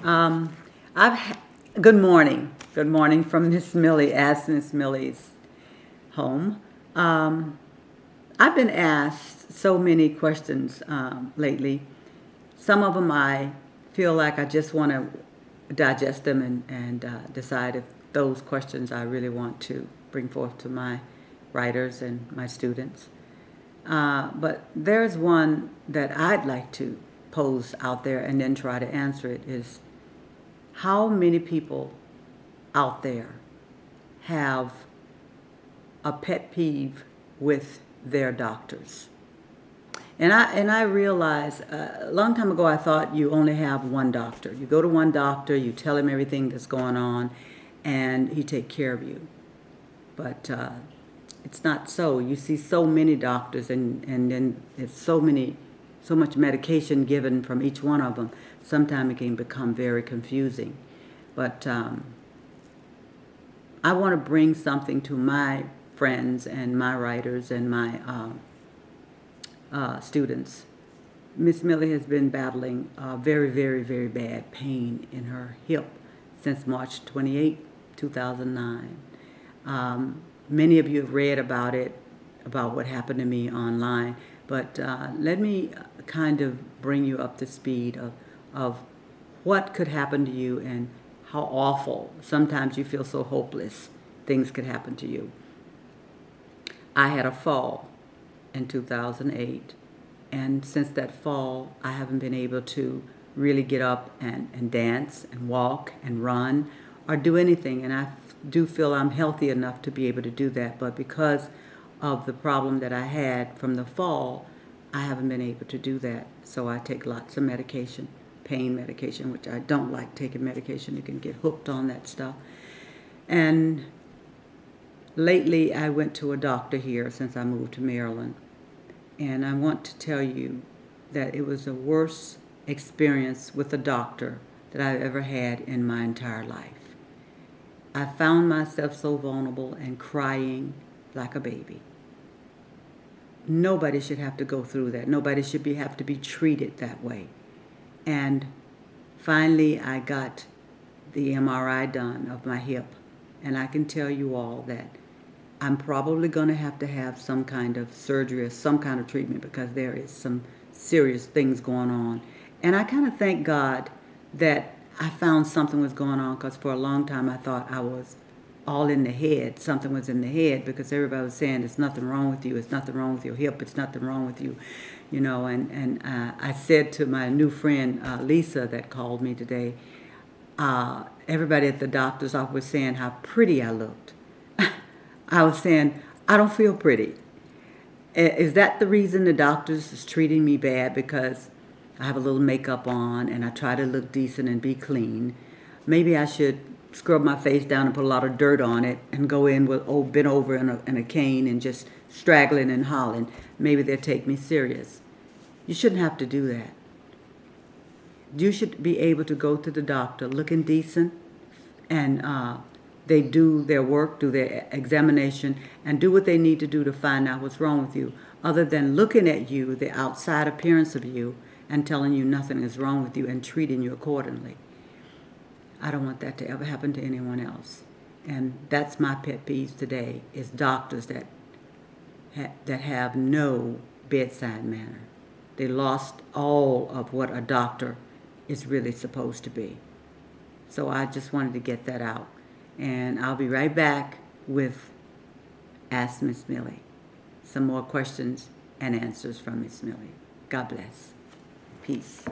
Um, Good morning. Good morning from Miss Millie, Ask Miss Millie's home. I've been asked so many questions lately. Some of them I feel like I just want to digest them and decide if those questions I really want to bring forth to my writers and my students. But there's one that I'd like to pose out there and then try to answer it is how many people out there have a pet peeve with their doctors? And I realized a long time ago I thought you only have one doctor. You go to one doctor, you tell him everything that's going on, and he take care of you. But it's not so. You see so many doctors, and then it's so much medication given from each one of them. Sometimes it can become very confusing. But I want to bring something to my friends and my writers and my students. Miss Millie has been battling very, very, very bad pain in her hip since March 28, 2009. Many of you have read about it, about what happened to me online, but let me kind of bring you up to speed of what could happen to you and how awful. Sometimes you feel so hopeless, things could happen to you. I had a fall in 2008, and since that fall, I haven't been able to really get up and dance and walk and run or do anything, and I do feel I'm healthy enough to be able to do that, but because of the problem that I had from the fall, I haven't been able to do that. So I take lots of medication, pain medication, which I don't like taking medication. You can get hooked on that stuff. And lately I went to a doctor here since I moved to Maryland, and I want to tell you that it was the worst experience with a doctor that I've ever had in my entire life. I found myself so vulnerable and crying like a baby. Nobody should have to go through that. Nobody should have to be treated that way. And finally, I got the MRI done of my hip. And I can tell you all that I'm probably going to have some kind of surgery or some kind of treatment because there is some serious things going on. And I kind of thank God that I found something was going on, because for a long time I thought I was all in the head. Something was in the head because everybody was saying there's nothing wrong with you. It's nothing wrong with your hip. It's nothing wrong with you. You know, and I said to my new friend, Lisa, that called me today, everybody at the doctor's office was saying how pretty I looked. I was saying, I don't feel pretty. Is that the reason the doctors is treating me bad? Because I have a little makeup on and I try to look decent and be clean. Maybe I should scrub my face down and put a lot of dirt on it and go in with bent over in a cane and just straggling and hollering. Maybe they'll take me serious. You shouldn't have to do that. You should be able to go to the doctor looking decent, and they do their work, do their examination, and do what they need to do to find out what's wrong with you, other than looking at you, the outside appearance of you, and telling you nothing is wrong with you and treating you accordingly. I don't want that to ever happen to anyone else. And that's my pet peeve today, is doctors that have no bedside manner. They lost all of what a doctor is really supposed to be. So I just wanted to get that out. And I'll be right back with Ask Miss Millie. Some more questions and answers from Miss Millie. God bless. Peace.